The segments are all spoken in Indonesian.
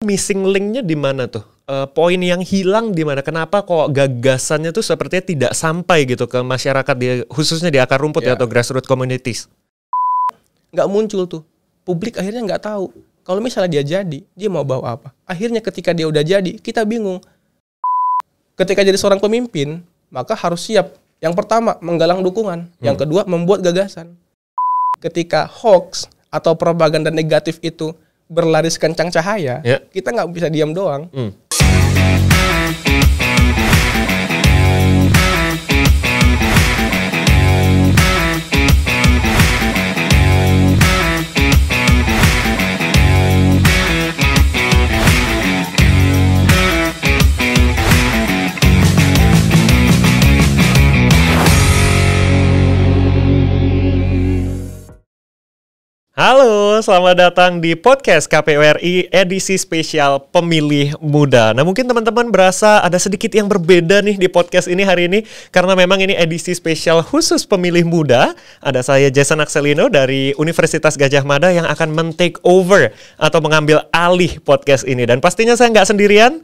Missing link-nya di mana tuh? Poin yang hilang di mana? Kenapa kok gagasannya tuh sepertinya tidak sampai gitu ke masyarakat, khususnya di akar rumput ya atau grassroots communities? Nggak muncul tuh. Publik akhirnya nggak tahu. Kalau misalnya dia jadi, dia mau bawa apa? Akhirnya ketika dia udah jadi, kita bingung. Ketika jadi seorang pemimpin, maka harus siap. Yang pertama, menggalang dukungan. Yang kedua, membuat gagasan. Ketika hoax atau propaganda negatif itu berlari sekencang cahaya, kita nggak bisa diam doang. Halo, selamat datang di podcast KPU RI edisi spesial Pemilih Muda. Nah, mungkin teman-teman berasa ada sedikit yang berbeda nih di podcast ini hari ini, karena memang ini edisi spesial khusus Pemilih Muda. Ada saya Jason Axelino dari Universitas Gadjah Mada yang akan men-take over atau mengambil alih podcast ini. Dan pastinya saya nggak sendirian,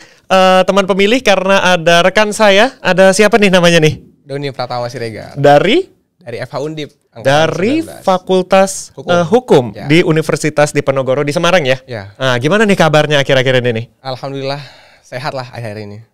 teman pemilih, karena ada rekan saya. Ada siapa nih namanya nih? Doni Pratama Siregar. Dari FH Undip. Dari 19. Fakultas Hukum ya. Di Universitas Diponegoro di Semarang ya? Ya. Nah, gimana nih kabarnya akhir-akhir ini nih? Alhamdulillah sehat lah akhir ini.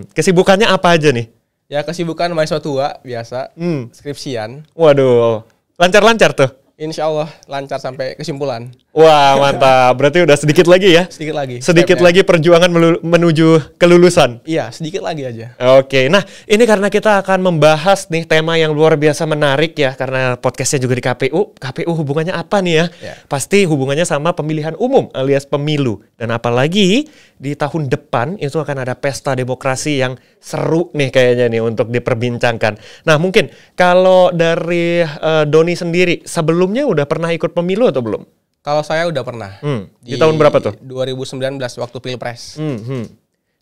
Kesibukannya apa aja nih? Ya kesibukan mahasiswa tua biasa, skripsian. Waduh, lancar-lancar tuh. Insya Allah lancar sampai kesimpulan. Wah, mantap. Berarti udah sedikit lagi ya? Sedikit lagi. Sedikit lagi perjuangan menuju kelulusan. Iya, sedikit lagi aja. Oke, nah ini karena kita akan membahas nih tema yang luar biasa menarik ya, karena podcastnya juga di KPU. KPU hubungannya apa nih ya? Pasti hubungannya sama pemilihan umum alias pemilu. Dan apalagi di tahun depan itu akan ada pesta demokrasi yang seru nih kayaknya nih untuk diperbincangkan. Nah, mungkin kalau dari Doni sendiri, sebelumnya udah pernah ikut pemilu atau belum? Kalau saya udah pernah. Di tahun berapa tuh? 2019 waktu Pilpres.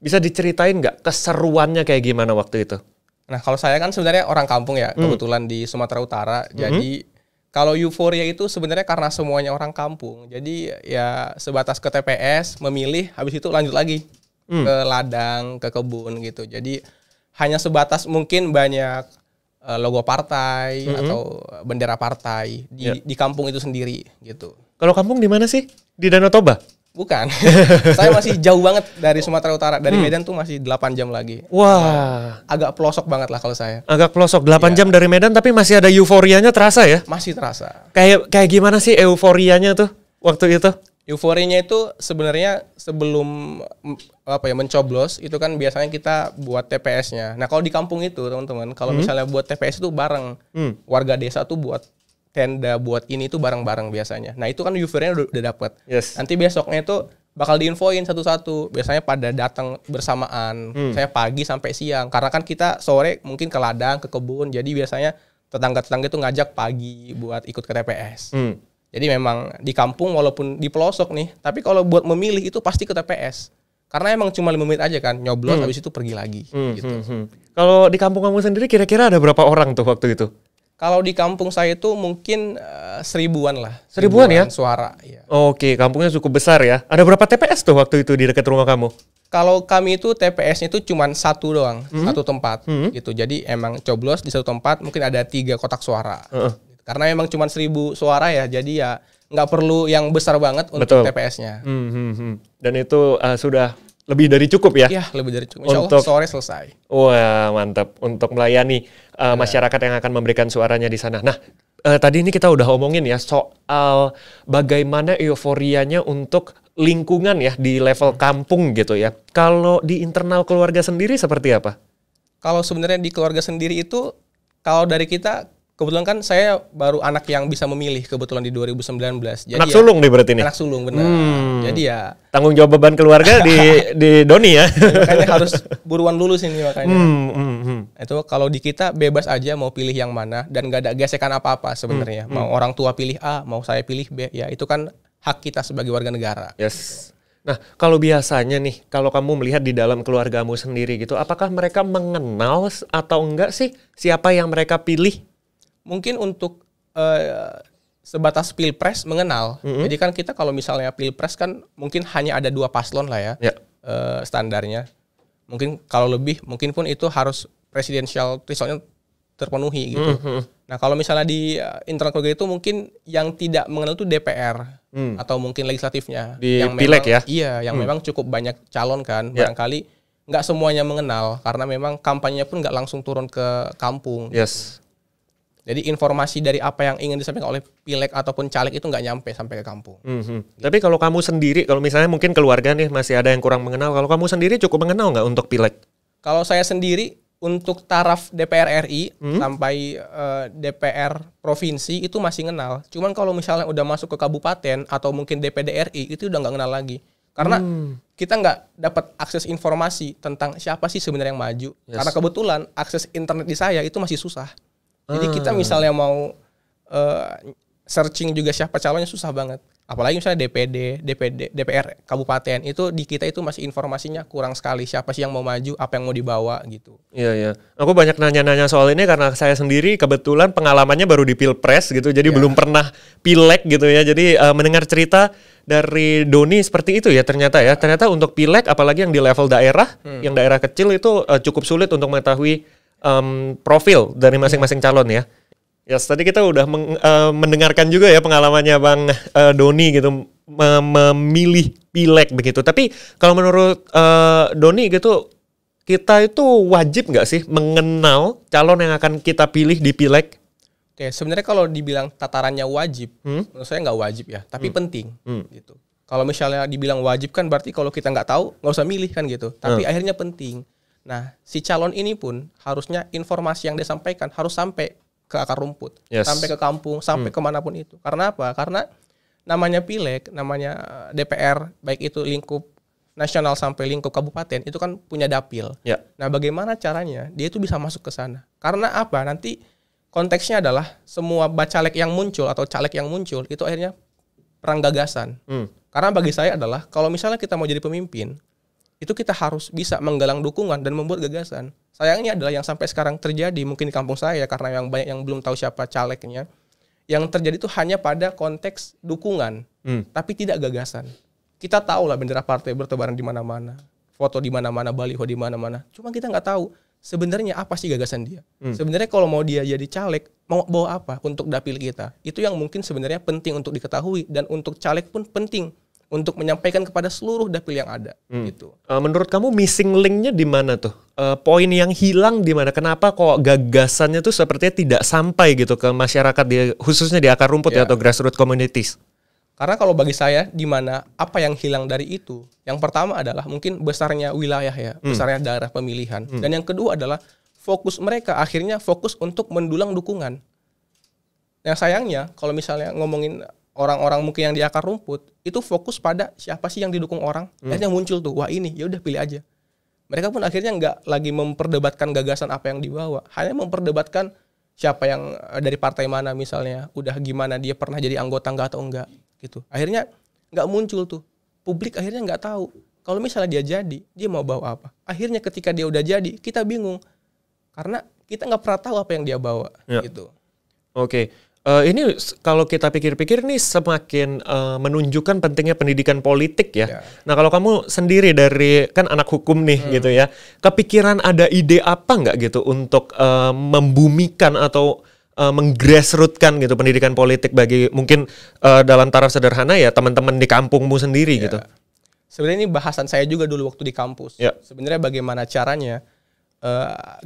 Bisa diceritain nggak keseruannya kayak gimana waktu itu? Nah, kalau saya kan sebenarnya orang kampung ya, kebetulan di Sumatera Utara. Jadi kalau euforia itu sebenarnya karena semuanya orang kampung. Jadi ya sebatas ke TPS, memilih, habis itu lanjut lagi ke ladang, ke kebun gitu. Jadi hanya sebatas mungkin banyak logo partai atau bendera partai di kampung itu sendiri gitu. Kalau kampung di mana sih? Di Danau Toba? Bukan. Saya masih jauh banget dari Sumatera Utara. Dari Medan tuh masih 8 jam lagi. Wah. Agak pelosok banget lah kalau saya. Agak pelosok, 8 jam dari Medan, tapi masih ada euforianya terasa ya? Masih terasa. Kayak gimana sih euforianya tuh waktu itu? Euforianya itu sebenarnya sebelum mencoblos itu kan biasanya kita buat TPS-nya. Nah, kalau di kampung itu teman-teman, kalau misalnya buat TPS itu bareng. Warga desa tuh buat tenda, buat ini tuh bareng-bareng biasanya. Nah, itu kan euforianya udah dapet. Nanti besoknya itu bakal diinfoin satu-satu. Biasanya pada datang bersamaan. Saya pagi sampai siang. Karena kan kita sore mungkin ke ladang, ke kebun. Jadi biasanya tetangga-tetangga itu ngajak pagi buat ikut ke TPS. Jadi memang di kampung walaupun di pelosok nih, tapi kalau buat memilih itu pasti ke TPS. Karena emang cuma 5 menit aja kan, nyoblos habis itu pergi lagi. Gitu. Kalau di kampung kamu sendiri kira-kira ada berapa orang tuh waktu itu? Kalau di kampung saya itu mungkin 1000-an lah. 1000-an ya? Suara. Ya. Oke, kampungnya cukup besar ya. Ada berapa TPS tuh waktu itu di dekat rumah kamu? Kalau kami itu TPS-nya itu cuma satu doang, satu tempat gitu. Jadi emang coblos di satu tempat mungkin ada 3 kotak suara. Karena memang cuma 1000 suara ya, jadi ya nggak perlu yang besar banget untuk TPS-nya. Dan itu sudah lebih dari cukup ya? Iya, lebih dari cukup. Insya Allah sore selesai. Wah, mantap. Untuk melayani masyarakat yang akan memberikan suaranya di sana. Nah, tadi ini kita udah omongin ya soal bagaimana euforianya untuk lingkungan ya di level kampung gitu ya. Kalau di internal keluarga sendiri seperti apa? Kalau sebenarnya di keluarga sendiri itu, kalau dari kita, kebetulan kan saya baru anak yang bisa memilih kebetulan di 2019. Jadi anak sulung nih berarti nih? Anak sulung, benar. Jadi ya tanggung jawab beban keluarga di Doni ya? Makanya harus buruan lulus ini makanya. Itu kalau di kita bebas aja mau pilih yang mana dan gak ada gesekan apa-apa sebenarnya. Mau orang tua pilih A, mau saya pilih B, ya itu kan hak kita sebagai warga negara. Nah, kalau biasanya nih, kalau kamu melihat di dalam keluargamu sendiri gitu, apakah mereka mengenal atau enggak sih siapa yang mereka pilih? Mungkin untuk sebatas pilpres mengenal. Jadi kan kita kalau misalnya pilpres kan mungkin hanya ada 2 paslon lah ya, standarnya. Mungkin kalau lebih, mungkin pun itu harus presidensial threshold-nya terpenuhi gitu. Nah kalau misalnya di internal keluarga itu mungkin yang tidak mengenal itu DPR atau mungkin legislatifnya. Di yang pileg memang, ya? Iya, yang memang cukup banyak calon kan. Barangkali nggak semuanya mengenal karena memang kampanyenya pun nggak langsung turun ke kampung. Yes. Jadi informasi dari apa yang ingin disampaikan oleh pileg ataupun caleg itu nggak nyampe sampai ke kampung. Tapi kalau kamu sendiri, kalau misalnya mungkin keluarga nih masih ada yang kurang mengenal, kalau kamu sendiri cukup mengenal nggak untuk pileg? Kalau saya sendiri untuk taraf DPR RI sampai DPR provinsi itu masih kenal. Cuman kalau misalnya udah masuk ke kabupaten atau mungkin DPD RI itu udah nggak kenal lagi. Karena kita nggak dapat akses informasi tentang siapa sih sebenarnya yang maju. Karena kebetulan akses internet di saya itu masih susah. Jadi kita misalnya mau searching juga siapa calonnya susah banget. Apalagi misalnya DPD, DPR kabupaten itu di kita itu masih informasinya kurang sekali. Siapa sih yang mau maju, apa yang mau dibawa gitu. Iya, iya. Aku banyak nanya-nanya soal ini karena saya sendiri kebetulan pengalamannya baru di Pilpres gitu. Jadi belum pernah pileg gitu ya. Jadi mendengar cerita dari Doni seperti itu ya ternyata ya. Ternyata untuk pileg apalagi yang di level daerah, yang daerah kecil itu cukup sulit untuk mengetahui profil dari masing-masing calon ya. Yes, tadi kita udah mendengarkan juga ya pengalamannya Bang Doni gitu memilih pileg begitu. Tapi kalau menurut Doni gitu, kita itu wajib nggak sih mengenal calon yang akan kita pilih di pileg? Oke, sebenarnya kalau dibilang tatarannya wajib, menurut saya nggak wajib ya, tapi penting gitu. Kalau misalnya dibilang wajib kan berarti kalau kita nggak tahu nggak usah milih kan gitu. Tapi akhirnya penting. Nah, si calon ini pun harusnya informasi yang dia sampaikan harus sampai ke akar rumput, sampai ke kampung, sampai kemanapun itu. Karena apa? Karena namanya pileg, namanya DPR, baik itu lingkup nasional sampai lingkup kabupaten, itu kan punya dapil. Nah, bagaimana caranya dia itu bisa masuk ke sana? Karena apa? Nanti konteksnya adalah semua bacalek yang muncul atau caleg yang muncul, itu akhirnya perang gagasan. Karena bagi saya adalah, kalau misalnya kita mau jadi pemimpin, itu kita harus bisa menggalang dukungan dan membuat gagasan. Sayangnya adalah yang sampai sekarang terjadi mungkin di kampung saya karena yang banyak yang belum tahu siapa calegnya. Yang terjadi itu hanya pada konteks dukungan, tapi tidak gagasan. Kita tahu lah bendera partai bertebaran di mana-mana, foto di mana-mana, baliho di mana-mana. Cuma kita nggak tahu sebenarnya apa sih gagasan dia. Sebenarnya kalau mau dia jadi caleg, mau bawa apa untuk dapil kita? Itu yang mungkin sebenarnya penting untuk diketahui dan untuk caleg pun penting untuk menyampaikan kepada seluruh dapil yang ada. Gitu. Menurut kamu missing link-nya di mana tuh? Poin yang hilang di mana? Kenapa kok gagasannya tuh sepertinya tidak sampai gitu ke masyarakat khususnya di akar rumput ya atau grassroots communities? Karena kalau bagi saya di mana apa yang hilang dari itu? Yang pertama adalah mungkin besarnya wilayah ya, besarnya daerah pemilihan. Dan yang kedua adalah fokus mereka akhirnya fokus untuk mendulang dukungan. Yang sayangnya kalau misalnya ngomongin orang-orang mungkin yang di akar rumput itu fokus pada siapa sih yang didukung orang, akhirnya muncul tuh, wah ini ya udah pilih aja. Mereka pun akhirnya nggak lagi memperdebatkan gagasan apa yang dibawa, hanya memperdebatkan siapa yang dari partai mana misalnya, udah gimana dia pernah jadi anggota nggak atau enggak gitu. Akhirnya nggak muncul tuh, publik akhirnya nggak tahu kalau misalnya dia jadi dia mau bawa apa. Akhirnya ketika dia udah jadi kita bingung karena kita nggak pernah tahu apa yang dia bawa gitu. Oke. Ini kalau kita pikir-pikir nih semakin menunjukkan pentingnya pendidikan politik ya. Nah kalau kamu sendiri dari kan anak hukum nih gitu ya, kepikiran ada ide apa nggak gitu untuk membumikan atau menggrassrootkan gitu pendidikan politik bagi mungkin dalam taraf sederhana ya teman-teman di kampungmu sendiri gitu. Sebenarnya ini bahasan saya juga dulu waktu di kampus. Sebenarnya bagaimana caranya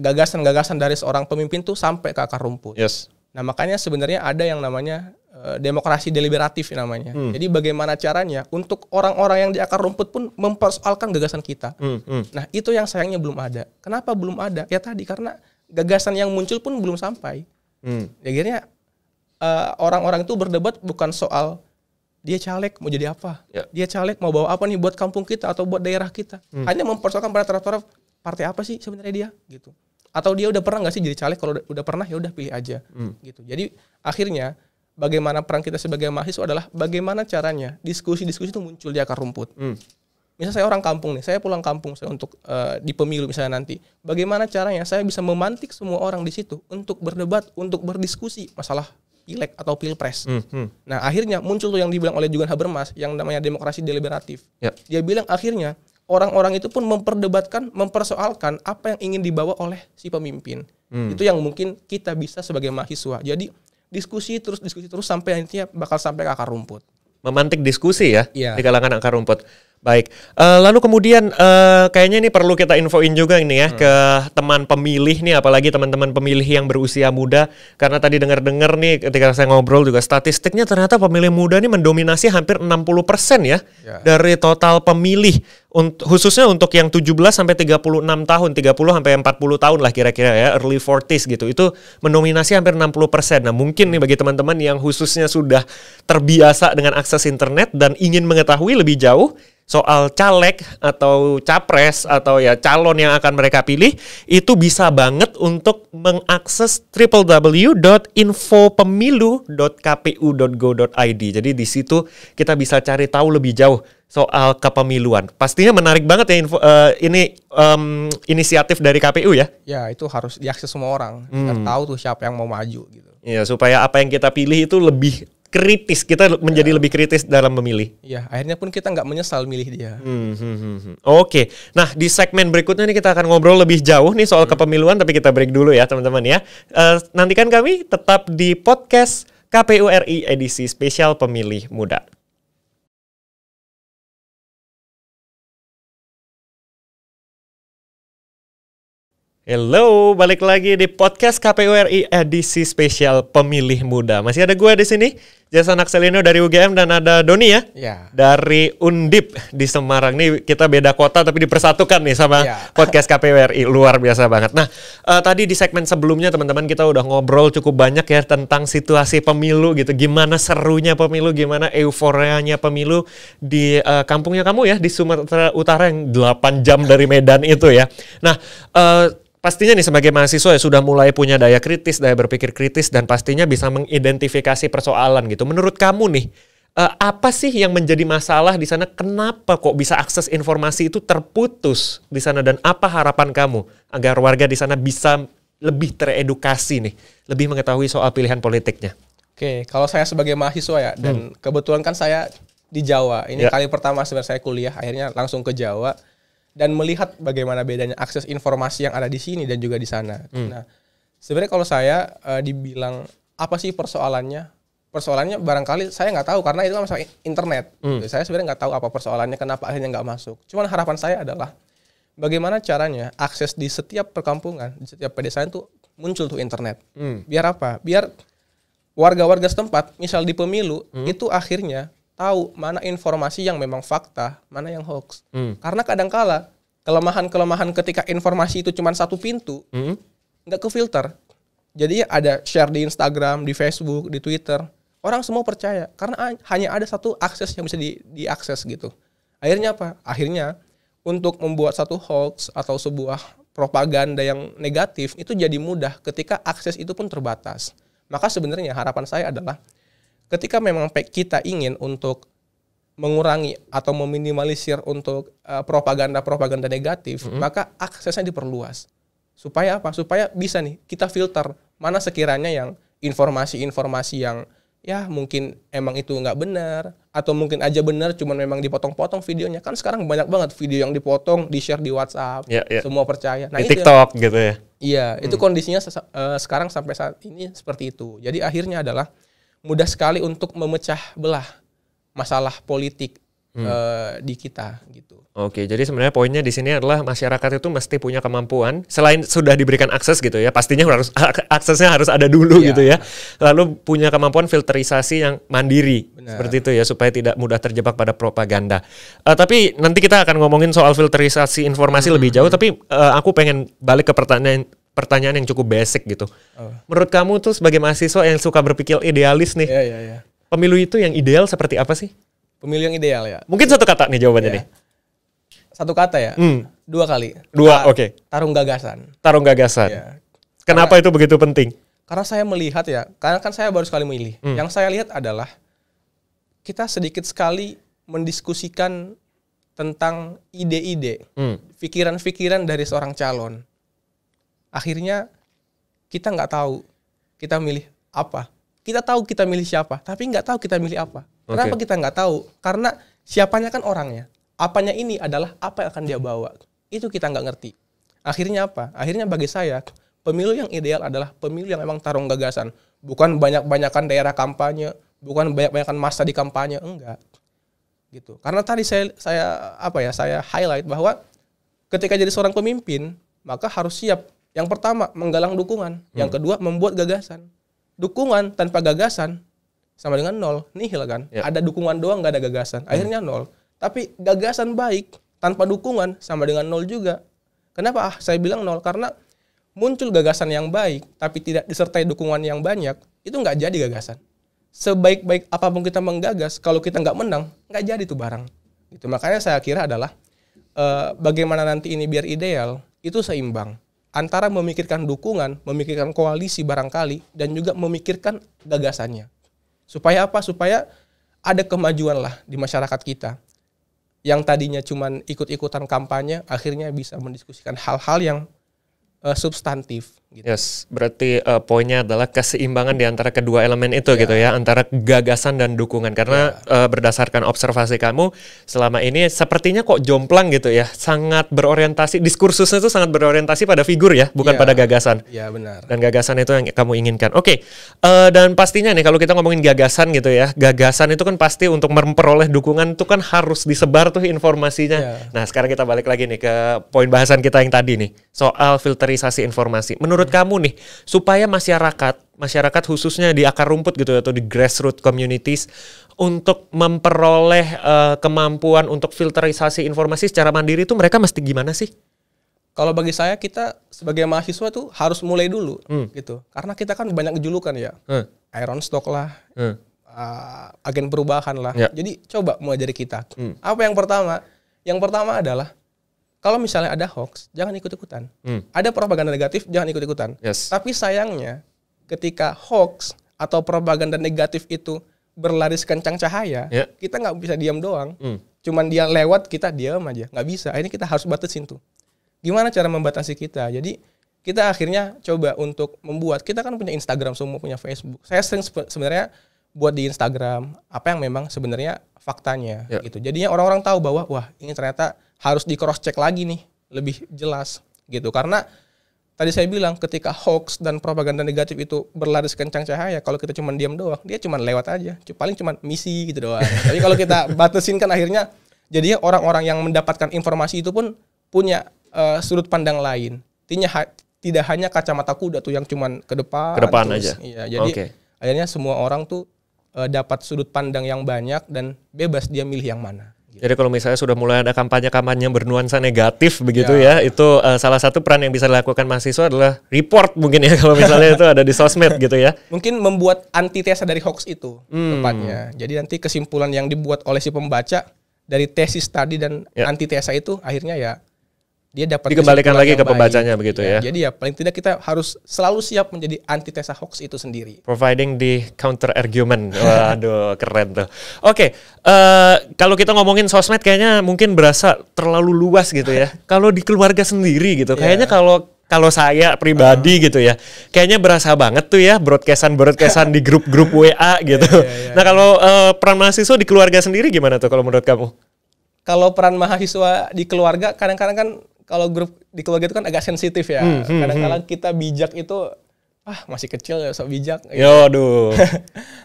gagasan-gagasan dari seorang pemimpin tuh sampai ke akar rumput. Nah makanya sebenarnya ada yang namanya demokrasi deliberatif namanya. Jadi bagaimana caranya untuk orang-orang yang di akar rumput pun mempersoalkan gagasan kita. Nah itu yang sayangnya belum ada. Kenapa belum ada? Ya tadi karena gagasan yang muncul pun belum sampai. Akhirnya orang-orang itu berdebat bukan soal dia caleg mau jadi apa, dia caleg mau bawa apa nih buat kampung kita atau buat daerah kita. Hanya mempersoalkan pada taraf-taraf partai apa sih sebenarnya dia gitu. Atau dia udah pernah nggak sih jadi caleg? Kalau udah pernah ya udah pilih aja gitu. Jadi akhirnya bagaimana peran kita sebagai mahasiswa adalah bagaimana caranya diskusi-diskusi itu muncul di akar rumput. Misalnya saya orang kampung nih, saya pulang kampung saya untuk di pemilu misalnya nanti. Bagaimana caranya saya bisa memantik semua orang di situ untuk berdebat, untuk berdiskusi masalah Pileg atau Pilpres. Nah, akhirnya muncul tuh yang dibilang oleh Jugan Habermas yang namanya demokrasi deliberatif. Ya. Dia bilang akhirnya orang-orang itu pun memperdebatkan, mempersoalkan apa yang ingin dibawa oleh si pemimpin. Itu yang mungkin kita bisa sebagai mahasiswa. Jadi diskusi terus sampai nantinya bakal sampai ke akar rumput. Memantik diskusi ya Iya. di kalangan akar rumput. Baik, lalu kemudian kayaknya ini perlu kita infoin juga ini ya ke teman pemilih nih, apalagi teman-teman pemilih yang berusia muda, karena tadi dengar-dengar nih ketika saya ngobrol juga statistiknya ternyata pemilih muda ini mendominasi hampir 60% ya dari total pemilih, khususnya untuk yang 17 sampai 36 tahun, 30 sampai 40 tahun lah kira-kira ya, early 40s gitu. Itu mendominasi hampir 60%. Nah, mungkin nih bagi teman-teman yang khususnya sudah terbiasa dengan akses internet dan ingin mengetahui lebih jauh soal caleg atau capres atau ya calon yang akan mereka pilih, itu bisa banget untuk mengakses www.infopemilu.kpu.go.id. Jadi di situ kita bisa cari tahu lebih jauh soal kepemiluan. Pastinya menarik banget ya ini inisiatif dari KPU ya. Ya, itu harus diakses semua orang. Biar tahu tuh siapa yang mau maju gitu. Ya, supaya apa yang kita pilih itu lebih kritis, kita menjadi lebih kritis dalam memilih. Iya, akhirnya pun kita nggak menyesal milih dia. Oke, nah di segmen berikutnya nih kita akan ngobrol lebih jauh nih soal kepemiluan, tapi kita break dulu ya teman-teman ya. Nantikan kami tetap di podcast KPU RI edisi spesial Pemilih Muda. Hello, balik lagi di podcast KPU RI edisi spesial Pemilih Muda. Masih ada gue di sini, Jason Akselino dari UGM, dan ada Doni ya, dari Undip di Semarang. Nih kita beda kota tapi dipersatukan nih sama podcast KPU RI, luar biasa banget. Nah, tadi di segmen sebelumnya teman-teman kita udah ngobrol cukup banyak ya tentang situasi pemilu gitu. Gimana serunya pemilu, gimana euforianya pemilu di kampungnya kamu ya, di Sumatera Utara yang 8 jam dari Medan itu ya. Nah, pastinya nih sebagai mahasiswa ya sudah mulai punya daya kritis, daya berpikir kritis, dan pastinya bisa mengidentifikasi persoalan gitu. Menurut kamu nih, apa sih yang menjadi masalah di sana? Kenapa kok bisa akses informasi itu terputus di sana? Dan apa harapan kamu agar warga di sana bisa lebih teredukasi nih, lebih mengetahui soal pilihan politiknya? Oke, kalau saya sebagai mahasiswa ya, dan kebetulan kan saya di Jawa. Ini kali pertama sebenarnya saya kuliah, akhirnya langsung ke Jawa. Dan melihat bagaimana bedanya akses informasi yang ada di sini dan juga di sana. Nah, sebenarnya kalau saya dibilang apa sih persoalannya? Persoalannya barangkali saya nggak tahu karena itu kan masalah internet. Saya sebenarnya nggak tahu apa persoalannya, kenapa akhirnya nggak masuk. Cuman harapan saya adalah bagaimana caranya akses di setiap perkampungan, di setiap pedesaan tuh muncul tuh internet. Biar apa? Biar warga-warga setempat, misal di pemilu, itu akhirnya tahu mana informasi yang memang fakta, mana yang hoax. Karena kadangkala kelemahan-kelemahan ketika informasi itu cuma satu pintu, nggak kefilter. Jadi ada share di Instagram, di Facebook, di Twitter, orang semua percaya karena hanya ada satu akses yang bisa diakses gitu. Akhirnya apa? Akhirnya untuk membuat satu hoax atau sebuah propaganda yang negatif itu jadi mudah ketika akses itu pun terbatas. Maka sebenarnya harapan saya adalah ketika memang kita ingin untuk mengurangi atau meminimalisir untuk propaganda-propaganda negatif, maka aksesnya diperluas. Supaya apa? Supaya bisa nih kita filter mana sekiranya yang informasi-informasi yang ya mungkin emang itu nggak benar, atau mungkin aja benar cuman memang dipotong-potong videonya. Kan sekarang banyak banget video yang dipotong, di-share di WhatsApp, semua percaya. Nah, di TikTok gitu ya. Iya, itu kondisinya sekarang sampai saat ini seperti itu. Jadi akhirnya adalah mudah sekali untuk memecah belah masalah politik di kita gitu. Oke, jadi sebenarnya poinnya di sini adalah masyarakat itu mesti punya kemampuan selain sudah diberikan akses gitu ya, pastinya harus aksesnya harus ada dulu gitu ya. Lalu punya kemampuan filterisasi yang mandiri. Seperti itu ya, supaya tidak mudah terjebak pada propaganda. Tapi nanti kita akan ngomongin soal filterisasi informasi lebih jauh, tapi aku pengen balik ke pertanyaan yang cukup basic gitu. Menurut kamu tuh sebagai mahasiswa yang suka berpikir idealis nih, pemilu itu yang ideal seperti apa sih? Pemilu yang ideal ya. Mungkin satu kata nih jawabannya nih. Satu kata ya? 2 kali. 2, oke. Tarung gagasan. Tarung gagasan. Kenapa itu begitu penting? Karena saya melihat ya, karena kan saya baru sekali memilih. Yang saya lihat adalah kita sedikit sekali mendiskusikan tentang ide-ide, pikiran-pikiran dari seorang calon. Akhirnya kita nggak tahu kita milih apa. kita tahu kita milih siapa, tapi nggak tahu kita milih apa. Kenapa kita nggak tahu? Karena siapanya kan orangnya. Apanya ini adalah apa yang akan dia bawa. Itu kita nggak ngerti. Akhirnya apa? Akhirnya bagi saya, pemilu yang ideal adalah pemilu yang memang tarung gagasan. Bukan banyak-banyakan daerah kampanye, bukan banyak-banyakan masa di kampanye, enggak. Gitu. Karena tadi saya highlight bahwa ketika jadi seorang pemimpin, maka harus siap. Yang pertama, menggalang dukungan. Yang kedua, membuat gagasan. Dukungan tanpa gagasan sama dengan nol, nihil kan. Ya. Ada dukungan doang, nggak ada gagasan. Akhirnya nol. Tapi gagasan baik tanpa dukungan sama dengan nol juga. Kenapa saya bilang nol? Karena muncul gagasan yang baik tapi tidak disertai dukungan yang banyak, itu nggak jadi gagasan. Sebaik-baik apapun kita menggagas, kalau kita nggak menang, nggak jadi tuh barang. Gitu. Makanya saya kira adalah bagaimana nanti ini biar ideal, itu seimbang. Antara memikirkan dukungan, memikirkan koalisi barangkali, dan juga memikirkan gagasannya. Supaya apa? Supaya ada kemajuan lah di masyarakat kita. Yang tadinya cuman ikut-ikutan kampanye, akhirnya bisa mendiskusikan hal-hal yang substantif. Gitu. Yes, berarti poinnya adalah keseimbangan di antara kedua elemen itu gitu ya, antara gagasan dan dukungan. Karena berdasarkan observasi kamu selama ini sepertinya kok jomplang gitu ya, sangat berorientasi, diskursusnya itu sangat berorientasi pada figur ya, bukan pada gagasan. Iya benar. Dan gagasan itu yang kamu inginkan. Oke, dan pastinya nih kalau kita ngomongin gagasan gitu ya, gagasan itu kan pasti untuk memperoleh dukungan itu kan harus disebar tuh informasinya. Nah sekarang kita balik lagi nih ke poin bahasan kita yang tadi nih, soal filterisasi informasi. Menurut kamu nih, supaya masyarakat khususnya di akar rumput gitu atau di grassroots communities untuk memperoleh kemampuan untuk filterisasi informasi secara mandiri itu mereka mesti gimana sih? Kalau bagi saya, kita sebagai mahasiswa tuh harus mulai dulu gitu. Karena kita kan banyak julukan ya. Iron Stock lah, agen perubahan lah. Jadi coba mulai dari kita. Apa yang pertama? Yang pertama adalah kalau misalnya ada hoax, jangan ikut-ikutan. Ada propaganda negatif, jangan ikut-ikutan. Tapi sayangnya, ketika hoax atau propaganda negatif itu berlari sekencang cahaya, kita nggak bisa diam doang. Cuman dia lewat, kita diam aja. Nggak bisa. Ini kita harus batasin tuh. Gimana cara membatasi kita? Jadi kita akhirnya coba untuk membuat. Kita kan punya Instagram, semua punya Facebook. Saya sering sebenarnya buat di Instagram apa yang memang sebenarnya faktanya. Gitu. Jadinya orang-orang tahu bahwa wah ini ternyata harus di cross check lagi nih, lebih jelas gitu. Karena tadi saya bilang ketika hoax dan propaganda negatif itu berlari sekencang cahaya, kalau kita cuma diam doang, dia cuma lewat aja, paling cuma misi gitu doang. Tapi kalau kita batasin kan akhirnya jadinya orang-orang yang mendapatkan informasi itu pun punya sudut pandang lain. Tidak hanya kacamata kuda tuh yang cuma ke depan terus, aja. Iya, jadi akhirnya semua orang tuh dapat sudut pandang yang banyak dan bebas dia milih yang mana. Jadi kalau misalnya sudah mulai ada kampanye-kampanye bernuansa negatif begitu ya, itu salah satu peran yang bisa dilakukan mahasiswa adalah report mungkin ya kalau misalnya itu ada di sosmed gitu ya. Mungkin membuat antitesa dari hoax itu tepatnya. Jadi nanti kesimpulan yang dibuat oleh si pembaca dari tesis tadi dan antitesa itu akhirnya ya dia dapat dikembalikan lagi ke pembacanya begitu ya. Jadi ya paling tidak kita harus selalu siap menjadi antitesa hoax itu sendiri. Providing the counter argument. Waduh, keren tuh. Oke, kalau kita ngomongin sosmed kayaknya mungkin berasa terlalu luas gitu ya. Kalau di keluarga sendiri gitu, kayaknya kalau saya pribadi gitu ya, kayaknya berasa banget tuh ya broadcastan di grup-grup WA gitu. Nah kalau peran mahasiswa di keluarga sendiri gimana tuh kalau menurut kamu? Kalau peran mahasiswa di keluarga kadang-kadang kan kalau grup di keluarga itu kan agak sensitif ya. Kadang-kadang kita bijak itu masih kecil ya sok bijak. Yoduh.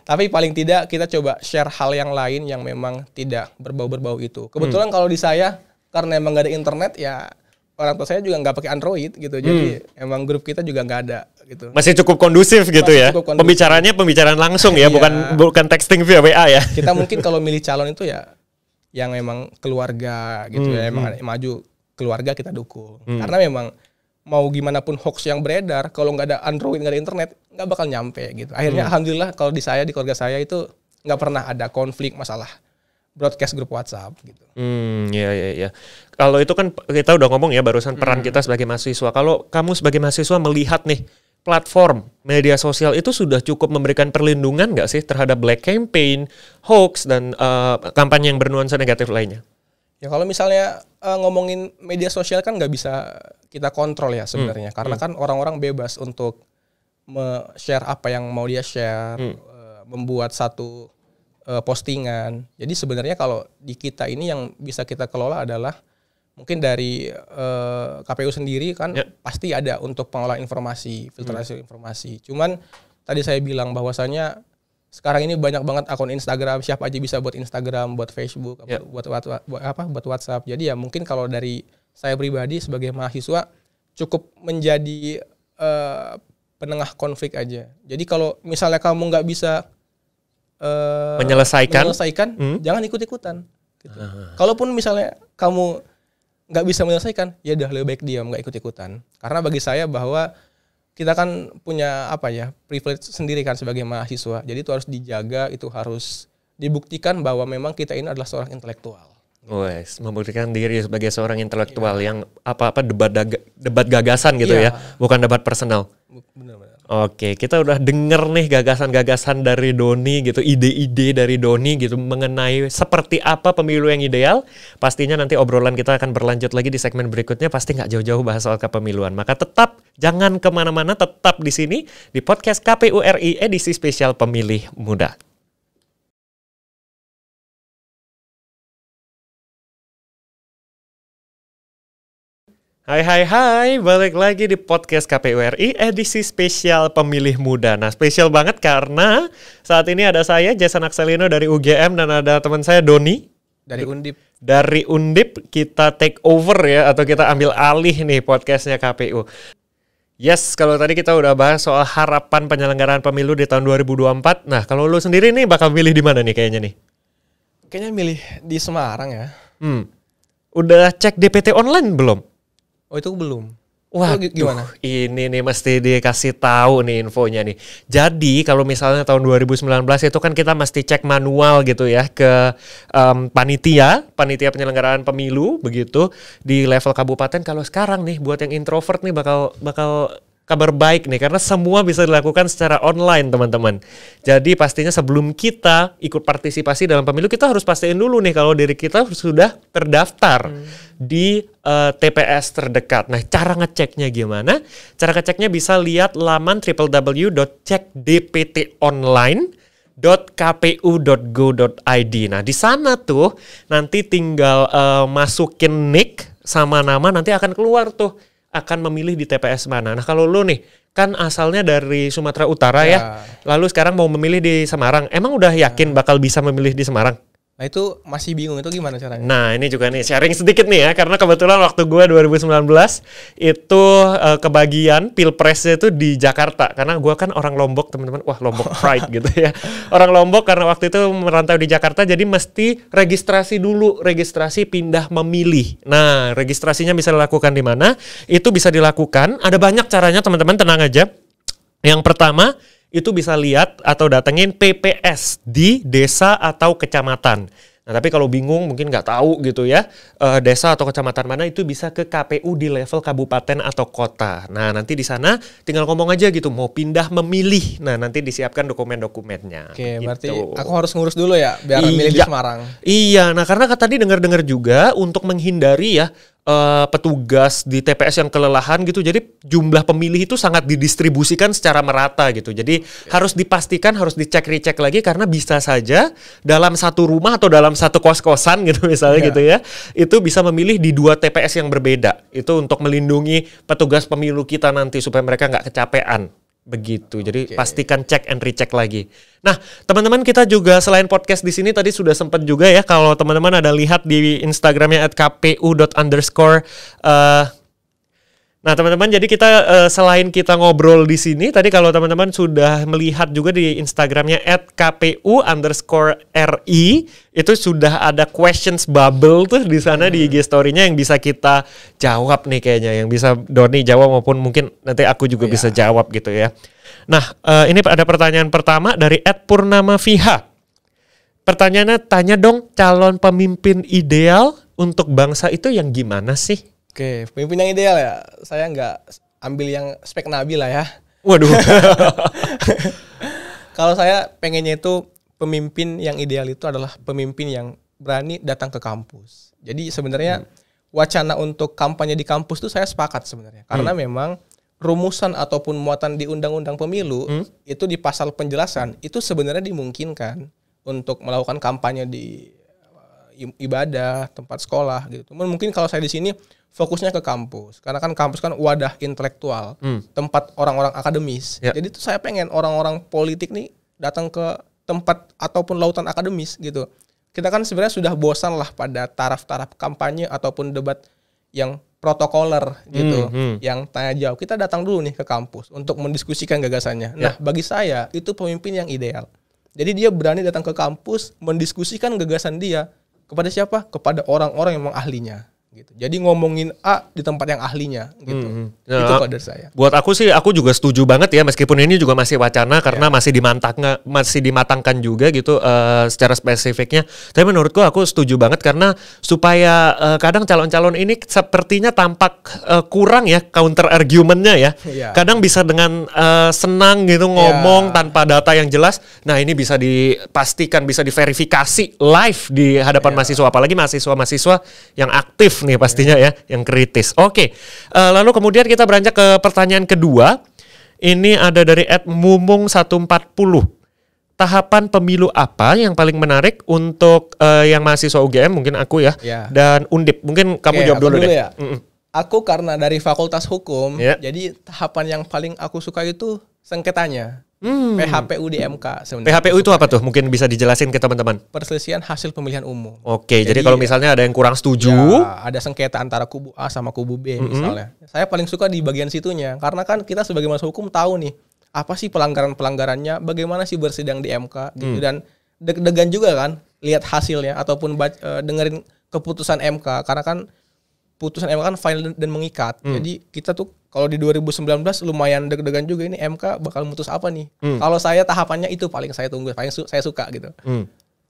Tapi paling tidak kita coba share hal yang lain yang memang tidak berbau-berbau itu. Kebetulan kalau di saya karena emang nggak ada internet ya orang tua saya juga nggak pakai Android gitu. Jadi emang grup kita juga nggak ada gitu. Masih cukup kondusif gitu ya. Pembicaranya pembicaraan langsung ya, bukan texting via WA ya. Kita mungkin kalau milih calon itu ya yang memang keluarga gitu ya, emang maju keluarga kita dukung. Karena memang mau gimana pun hoax yang beredar, kalau nggak ada Android, nggak ada internet, nggak bakal nyampe gitu. Akhirnya alhamdulillah kalau di keluarga saya itu nggak pernah ada konflik masalah broadcast grup WhatsApp gitu. Iya. Kalau itu kan kita udah ngomong ya barusan peran kita sebagai mahasiswa. Kalau kamu sebagai mahasiswa melihat nih platform media sosial itu sudah cukup memberikan perlindungan nggak sih terhadap black campaign, hoax dan kampanye yang bernuansa negatif lainnya? Ya kalau misalnya ngomongin media sosial kan nggak bisa kita kontrol ya sebenarnya, karena kan orang-orang bebas untuk share apa yang mau dia share, membuat satu postingan. Jadi sebenarnya kalau di kita ini yang bisa kita kelola adalah mungkin dari KPU sendiri kan pasti ada untuk pengolahan informasi, filtrasi informasi. Cuman tadi saya bilang bahwasanya sekarang ini banyak banget akun Instagram, siapa aja bisa buat Instagram, buat Facebook, buat WhatsApp. Jadi ya mungkin kalau dari saya pribadi sebagai mahasiswa cukup menjadi penengah konflik aja. Jadi kalau misalnya kamu nggak bisa menyelesaikan, jangan ikut-ikutan. Gitu. Kalaupun misalnya kamu nggak bisa menyelesaikan, ya udah lebih baik diam, nggak ikut-ikutan. Karena bagi saya bahwa kita kan punya privilege sendiri kan sebagai mahasiswa. Jadi itu harus dijaga, itu harus dibuktikan bahwa memang kita ini adalah seorang intelektual. Wes, membuktikan diri sebagai seorang intelektual yang apa-apa debat gagasan gitu ya, bukan debat personal. Benar-benar. Oke, kita udah denger nih gagasan-gagasan dari Doni gitu, ide-ide dari Doni gitu mengenai seperti apa pemilu yang ideal. Pastinya nanti obrolan kita akan berlanjut lagi di segmen berikutnya, pasti nggak jauh-jauh bahas soal kepemiluan. Maka tetap jangan kemana-mana, tetap di sini di podcast KPU RI edisi spesial Pemilih Muda. Hai, balik lagi di podcast KPU RI edisi spesial Pemilih Muda. Nah, spesial banget karena saat ini ada saya, Jason Akselino dari UGM, dan ada teman saya, Doni. Dari Undip. Dari Undip, kita take over ya, atau kita ambil alih nih podcastnya KPU. Yes, kalau tadi kita udah bahas soal harapan penyelenggaraan pemilu di tahun 2024. Nah, kalau lu sendiri nih bakal milih di mana nih kayaknya nih? Kayaknya milih di Semarang ya. Udah cek DPT online belum? Oh, itu belum. Wah, gimana? Ini nih mesti dikasih tahu nih infonya nih. Jadi kalau misalnya tahun 2019 itu kan kita mesti cek manual gitu ya ke panitia penyelenggaraan pemilu begitu di level kabupaten. Kalau sekarang nih buat yang introvert nih bakal kabar baik nih karena semua bisa dilakukan secara online teman-teman. Jadi pastinya sebelum kita ikut partisipasi dalam pemilu kita harus pastiin dulu nih kalau diri kita sudah terdaftar di TPS terdekat. Nah, cara ngeceknya gimana? Cara ngeceknya bisa lihat laman www.cekdptonline.kpu.go.id. Nah, di sana tuh nanti tinggal masukin nick sama nama, nanti akan keluar tuh akan memilih di TPS mana. Nah, kalau lu nih kan asalnya dari Sumatera Utara ya. Lalu sekarang mau memilih di Semarang. Emang udah yakin bakal bisa memilih di Semarang? Nah, itu masih bingung itu gimana caranya? Nah, ini juga nih sharing sedikit nih ya, karena kebetulan waktu gue 2019 itu kebagian pilpresnya itu di Jakarta, karena gue kan orang Lombok teman-teman, wah Lombok pride gitu ya, orang Lombok karena waktu itu merantau di Jakarta, jadi mesti registrasi dulu, registrasi pindah memilih. Nah, registrasinya bisa dilakukan di mana? Itu bisa dilakukan, ada banyak caranya teman-teman, tenang aja. Yang pertama, itu bisa lihat atau datengin PPS di desa atau kecamatan. Nah, tapi kalau bingung mungkin nggak tahu gitu ya, desa atau kecamatan mana, itu bisa ke KPU di level kabupaten atau kota. Nah, nanti di sana tinggal ngomong aja gitu, mau pindah memilih. Nah, nanti disiapkan dokumen-dokumennya. Oke, gitu. Berarti aku harus ngurus dulu ya, biar milih di Semarang. Iya, nah karena tadi dengar-dengar juga untuk menghindari ya, petugas di TPS yang kelelahan gitu, jadi jumlah pemilih itu sangat didistribusikan secara merata gitu. Jadi harus dipastikan, harus dicek-recek lagi karena bisa saja dalam satu rumah atau dalam satu kos-kosan gitu misalnya gitu ya, itu bisa memilih di 2 TPS yang berbeda. Itu untuk melindungi petugas pemilu kita nanti supaya mereka nggak kecapean. Begitu, jadi pastikan cek and recheck lagi. Nah, teman-teman kita juga selain podcast di sini tadi sudah sempat juga ya kalau teman-teman ada lihat di Instagramnya @kpu._. Nah, teman-teman, jadi kita selain kita ngobrol di sini, tadi kalau teman-teman sudah melihat juga di Instagramnya @kpu_RI, itu sudah ada questions bubble tuh di sana di IG story-nya yang bisa kita jawab nih kayaknya, yang bisa Doni jawab maupun mungkin nanti aku juga bisa jawab gitu ya. Nah, ini ada pertanyaan pertama dari @purnamaviha. Pertanyaannya, tanya dong calon pemimpin ideal untuk bangsa itu yang gimana sih? Oke, pemimpin yang ideal ya, saya nggak ambil yang spek nabi lah ya. Waduh. Kalau saya pengennya itu pemimpin yang ideal itu adalah pemimpin yang berani datang ke kampus. Jadi sebenarnya wacana untuk kampanye di kampus itu saya sepakat sebenarnya. Karena memang rumusan ataupun muatan di undang-undang pemilu itu di pasal penjelasan itu sebenarnya dimungkinkan untuk melakukan kampanye di ibadah, tempat sekolah gitu. Mungkin kalau saya di sini fokusnya ke kampus, karena kan kampus kan wadah intelektual, tempat orang-orang akademis. Jadi tuh saya pengen orang-orang politik nih datang ke tempat ataupun lautan akademis gitu. Kita kan sebenarnya sudah bosan lah pada taraf-taraf kampanye ataupun debat yang protokoler gitu, yang tanya jawab. Kita datang dulu nih ke kampus untuk mendiskusikan gagasannya. Nah, bagi saya itu pemimpin yang ideal. Jadi dia berani datang ke kampus mendiskusikan gagasan dia kepada siapa? Kepada orang-orang yang memang ahlinya. Gitu. Jadi ngomongin A di tempat yang ahlinya gitu. Itu kalau dari saya. Buat aku sih, aku juga setuju banget ya, meskipun ini juga masih wacana karena masih dimatangkan juga gitu secara spesifiknya. Tapi menurutku aku setuju banget karena supaya kadang calon-calon ini sepertinya tampak kurang ya counter argumentnya ya. Kadang bisa dengan senang gitu ngomong tanpa data yang jelas. Nah, ini bisa dipastikan, bisa diverifikasi live di hadapan mahasiswa, apalagi mahasiswa-mahasiswa yang aktif nih pastinya ya, yang kritis. Oke, lalu kemudian kita beranjak ke pertanyaan kedua. Ini ada dari @mumung140. Tahapan pemilu apa yang paling menarik untuk yang mahasiswa UGM, mungkin aku ya, dan Undip. Mungkin kamu jawab dulu deh. Ya. Aku karena dari Fakultas Hukum, jadi tahapan yang paling aku suka itu sengketanya. PHPU di MK sebenarnya. PHPU itu apa tuh? Mungkin bisa dijelasin ke teman-teman. Perselisihan hasil pemilihan umum. Oke, jadi kalau misalnya ada yang kurang setuju, ada sengketa antara kubu A sama kubu B misalnya. Saya paling suka di bagian situnya, karena kan kita sebagai mahasiswa hukum tahu nih apa sih pelanggaran-pelanggarannya, bagaimana sih bersidang di MK gitu, dan deg-degan juga kan lihat hasilnya ataupun dengerin keputusan MK, karena kan putusan MK kan final dan mengikat. Jadi kita tuh kalau di 2019 lumayan deg-degan juga, ini MK bakal mutus apa nih. Kalau saya tahapannya itu paling saya tunggu, paling saya suka gitu.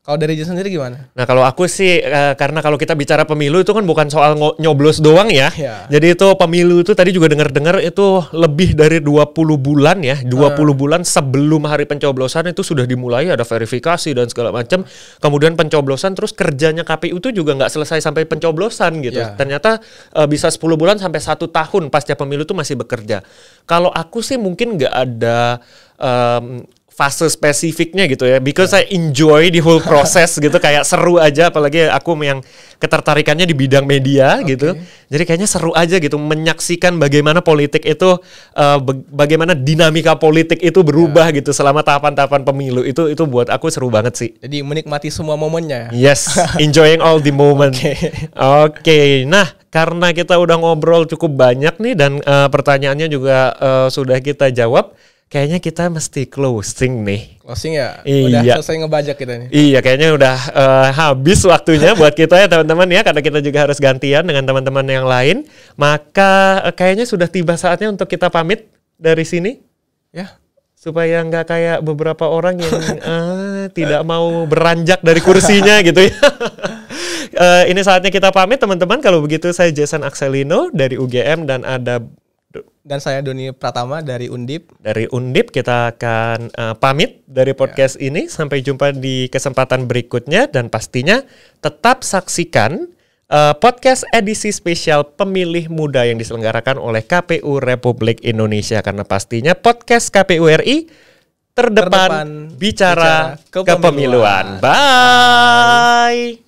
Kalau dari Jason sendiri gimana? Nah, kalau aku sih karena kalau kita bicara pemilu itu kan bukan soal nyoblos doang ya. Jadi itu pemilu itu tadi juga dengar-dengar itu lebih dari 20 bulan ya. 20 bulan sebelum hari pencoblosan itu sudah dimulai, ada verifikasi dan segala macam. Kemudian pencoblosan, terus kerjanya KPU itu juga nggak selesai sampai pencoblosan gitu. Ternyata bisa 10 bulan sampai 1 tahun pasca pemilu itu masih bekerja. Kalau aku sih mungkin nggak ada fase spesifiknya gitu ya, because I enjoy the whole process gitu, kayak seru aja, apalagi aku yang ketertarikannya di bidang media gitu, jadi kayaknya seru aja gitu menyaksikan bagaimana politik itu, bagaimana dinamika politik itu berubah gitu selama tahapan-tahapan pemilu itu buat aku seru banget sih. Jadi menikmati semua momennya. Yes, enjoying all the moment. Oke. Nah, karena kita udah ngobrol cukup banyak nih dan pertanyaannya juga sudah kita jawab. Kayaknya kita mesti closing nih. Closing ya? Udah selesai ngebajak kita nih. Iya, kayaknya udah habis waktunya buat kita ya teman-teman ya, karena kita juga harus gantian dengan teman-teman yang lain. Maka kayaknya sudah tiba saatnya untuk kita pamit dari sini. Ya. Supaya nggak kayak beberapa orang yang tidak mau beranjak dari kursinya gitu ya. Ini saatnya kita pamit teman-teman. Kalau begitu saya Jason Akselino dari UGM dan saya Doni Pratama dari Undip. Dari Undip kita akan pamit dari podcast ini. Sampai jumpa di kesempatan berikutnya. Dan pastinya tetap saksikan podcast edisi spesial Pemilih Muda yang diselenggarakan oleh KPU Republik Indonesia. Karena pastinya podcast KPU RI terdepan bicara kepemiluan. Bye!